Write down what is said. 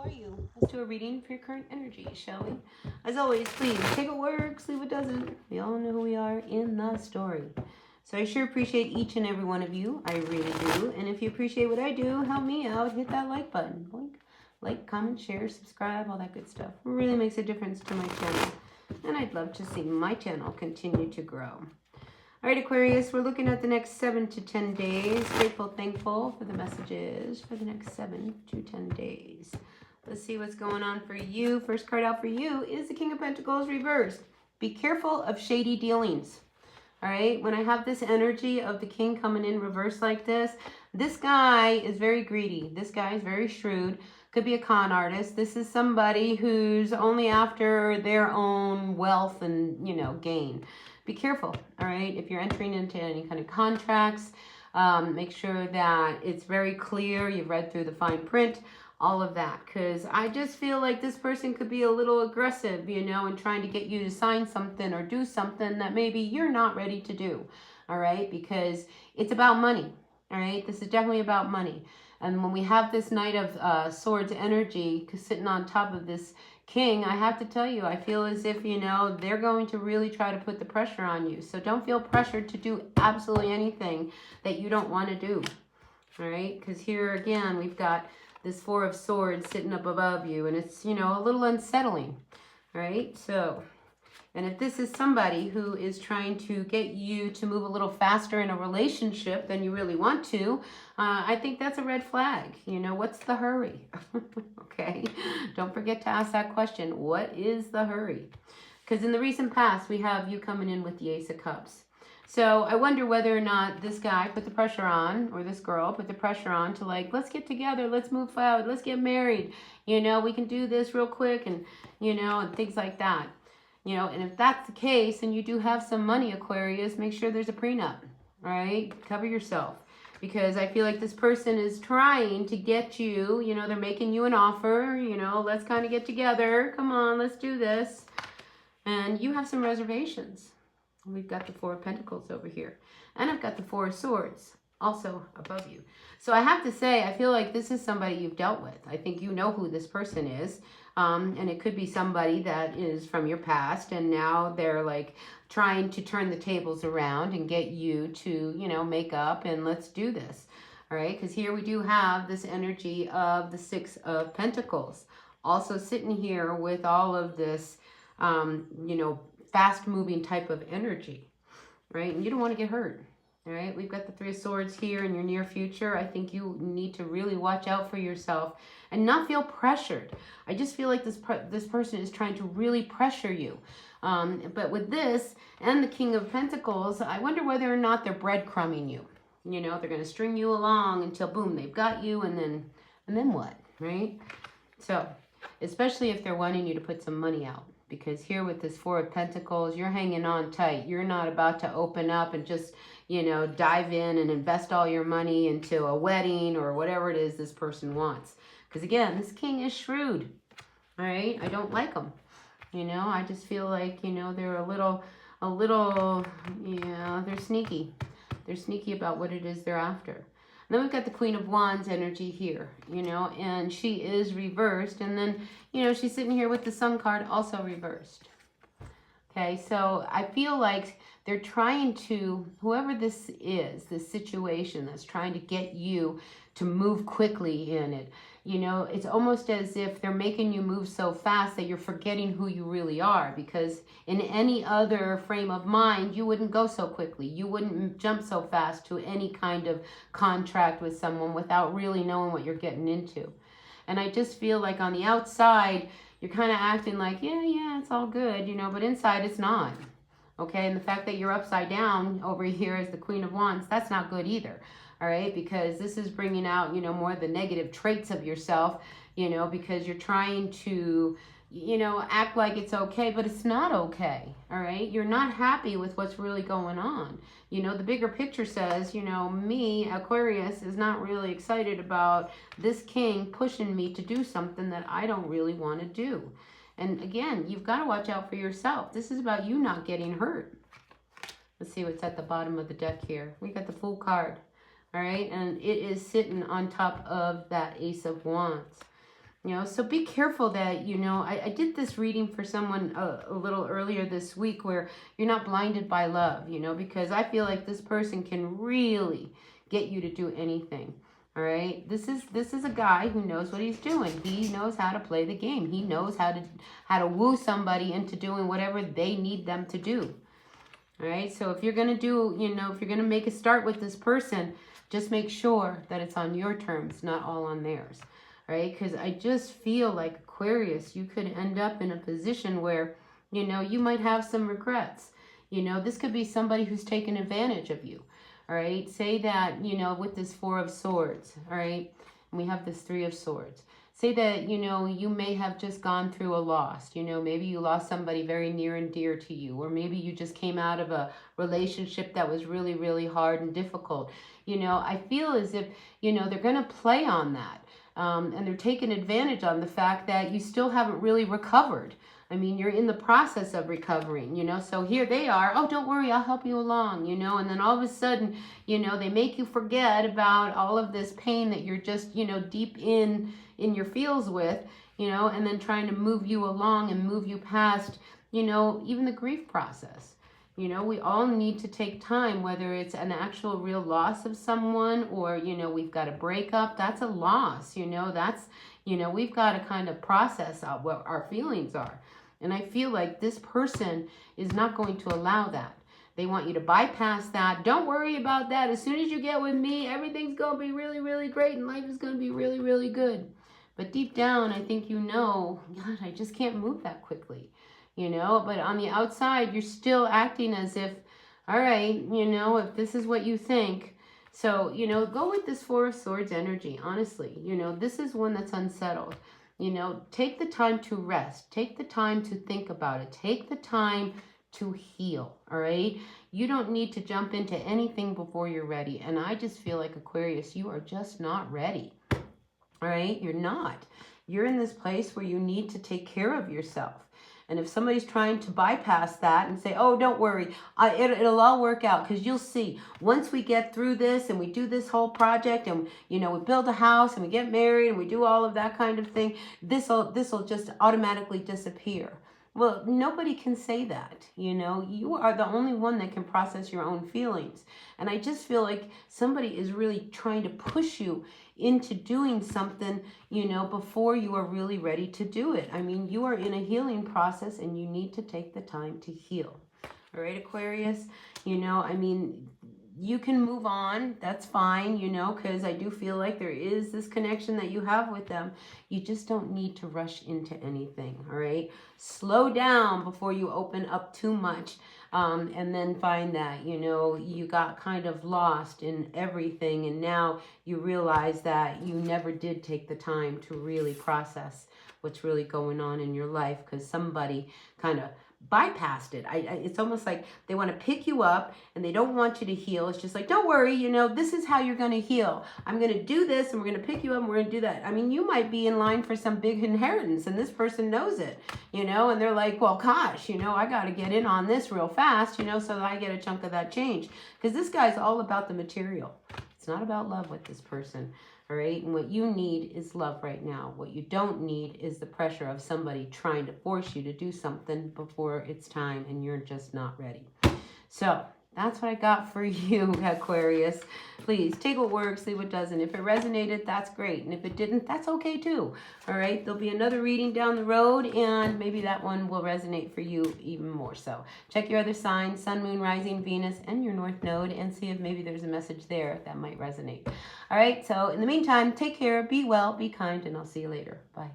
are you? Let's do a reading for your current energy, shall we? As always, please take what works, leave what doesn't. We all know who we are in the story. So I sure appreciate each and every one of you. I really do. And if you appreciate what I do, help me out. Hit that like button. Like, comment, share, subscribe, all that good stuff. It really makes a difference to my channel. And I'd love to see my channel continue to grow. All right, Aquarius, we're looking at the next 7 to 10 days. Grateful, thankful for the messages for the next 7 to 10 days. Let's see what's going on for you. First card out for you is the King of Pentacles reversed. Be careful of shady dealings. All right, when I have this energy of the King coming in reverse like this guy is very greedy. This guy is very shrewd. Could be a con artist. This is somebody who's only after their own wealth and, gain. Be careful, all right? If you're entering into any kind of contracts, make sure that it's very clear. You've read through the fine print, all of that. Because I just feel like this person could be a little aggressive, and trying to get you to sign something or do something that maybe you're not ready to do, all right? Because it's about money, all right? This is definitely about money. And when we have this Knight of Swords energy sitting on top of this King, I have to tell you, I feel as if, they're going to really try to put the pressure on you. So don't feel pressured to do absolutely anything that you don't want to do. All right? Because here again, we've got this Four of Swords sitting up above you. And it's, a little unsettling. All right? So, and if this is somebody who is trying to get you to move a little faster in a relationship than you really want to, I think that's a red flag. What's the hurry? Okay, don't forget to ask that question. What is the hurry? Because in the recent past, we have you coming in with the Ace of Cups. So I wonder whether or not this guy put the pressure on, or this girl put the pressure on to let's get together, let's move forward, let's get married. We can do this real quick and, and things like that. And if that's the case and you do have some money, Aquarius, make sure there's a prenup, all right? Cover yourself. Because I feel like this person is trying to get you, they're making you an offer, let's kind of get together. Come on, let's do this. And you have some reservations. We've got the Four of Pentacles over here. And I've got the Four of Swords also above you. So I have to say, I feel like this is somebody you've dealt with. I think you know who this person is. And it could be somebody that is from your past, and now they're trying to turn the tables around and get you to, make up and let's do this. All right, because here we do have this energy of the Six of Pentacles also sitting here with all of this, fast moving type of energy, right? And you don't want to get hurt. All right, we've got the Three of Swords here in your near future. I think you need to really watch out for yourself and not feel pressured. I just feel like this person is trying to really pressure you. But with this and the King of Pentacles, I wonder whether or not they're breadcrumbing you. They're going to string you along until, boom, they've got you, and then what, right? So, especially if they're wanting you to put some money out. Because here with this Four of Pentacles, you're hanging on tight. You're not about to open up and just, dive in and invest all your money into a wedding or whatever it is this person wants. Because again, this King is shrewd. All right, I don't like them. I just feel like, they're a little, they're sneaky. They're sneaky about what it is they're after. And then we've got the Queen of Wands energy here, and she is reversed. And then, she's sitting here with the Sun card also reversed. Okay, so I feel like they're trying to, whoever this is, this situation that's trying to get you to move quickly in it, it's almost as if they're making you move so fast that you're forgetting who you really are. Because in any other frame of mind, you wouldn't go so quickly. You wouldn't jump so fast to any kind of contract with someone without really knowing what you're getting into. And I just feel like on the outside, you're kind of acting like, yeah, it's all good, but inside it's not. Okay, and the fact that you're upside down over here as the Queen of Wands, that's not good either. All right, because this is bringing out, more of the negative traits of yourself, because you're trying to, act like it's okay, but it's not okay. All right, you're not happy with what's really going on. The bigger picture says, me, Aquarius, is not really excited about this King pushing me to do something that I don't really want to do. And again, you've got to watch out for yourself. This is about you not getting hurt. Let's see what's at the bottom of the deck here. We got the Fool card. All right, and it is sitting on top of that Ace of Wands. You know, so be careful that, you know, I did this reading for someone a little earlier this week where you're not blinded by love, you know, because I feel like this person can really get you to do anything. All right. This is a guy who knows what he's doing. He knows how to play the game. He knows how to woo somebody into doing whatever they need them to do. All right. So if you're going to do, you know, if you're going to make a start with this person, just make sure that it's on your terms, not all on theirs. Right? Because I just feel like Aquarius, you could end up in a position where, you know, you might have some regrets. You know, this could be somebody who's taken advantage of you. All right. Say that, you know, with this Four of Swords. All right. And we have this Three of Swords. Say that, you know, you may have just gone through a loss. You know, maybe you lost somebody very near and dear to you, or maybe you just came out of a relationship that was really, really hard and difficult. You know, I feel as if, you know, they're going to play on that. And they're taking advantage on the fact that you still haven't really recovered. I mean, you're in the process of recovering, you know, so here they are. Oh, don't worry, I'll help you along, you know, and then all of a sudden, you know, they make you forget about all of this pain that you're just, you know, deep in your feels with, you know, and then trying to move you along and move you past, you know, even the grief process. You know, we all need to take time, whether it's an actual real loss of someone or, you know, we've got a breakup. That's a loss, you know, that's, you know, we've got to kind of process out what our feelings are. And I feel like this person is not going to allow that. They want you to bypass that. Don't worry about that. As soon as you get with me, everything's going to be really, really great and life is going to be really, really good. But deep down, I think you know, God, I just can't move that quickly. You know, but on the outside, you're still acting as if, all right, you know, if this is what you think. So, you know, go with this Four of Swords energy, honestly. You know, this is one that's unsettled. You know, take the time to rest. Take the time to think about it. Take the time to heal, all right? You don't need to jump into anything before you're ready. And I just feel like, Aquarius, you are just not ready, all right? You're not. You're in this place where you need to take care of yourself. And if somebody's trying to bypass that and say, oh, don't worry, it'll all work out, because you'll see, once we get through this and we do this whole project and, you know, we build a house and we get married and we do all of that kind of thing, this'll just automatically disappear. Well, nobody can say that, you know. You are the only one that can process your own feelings. And I just feel like somebody is really trying to push you into doing something, you know, before you are really ready to do it. I mean, you are in a healing process and you need to take the time to heal. All right, Aquarius, you know, I mean, you can move on. That's fine, you know, because I do feel like there is this connection that you have with them. You just don't need to rush into anything, all right? Slow down before you open up too much, and then find that, you know, you got kind of lost in everything, and now you realize that you never did take the time to really process what's really going on in your life, because somebody kind of bypassed it. It's almost like they want to pick you up and they don't want you to heal. It's just like, don't worry, you know, this is how you're going to heal. I'm going to do this and we're going to pick you up and we're going to do that. I mean, you might be in line for some big inheritance and this person knows it, you know, and they're like, well, gosh, you know, I got to get in on this real fast, you know, so that I get a chunk of that change. Because this guy's all about the material. It's not about love with this person. All right. And what you need is love right now. What you don't need is the pressure of somebody trying to force you to do something before it's time and you're just not ready. So that's what I got for you, Aquarius. Please take what works, leave what doesn't. If it resonated, that's great. And if it didn't, that's okay too. All right. There'll be another reading down the road and maybe that one will resonate for you even more so. Check your other signs, Sun, Moon, Rising, Venus, and your North Node, and see if maybe there's a message there that might resonate. All right. So in the meantime, take care, be well, be kind, and I'll see you later. Bye.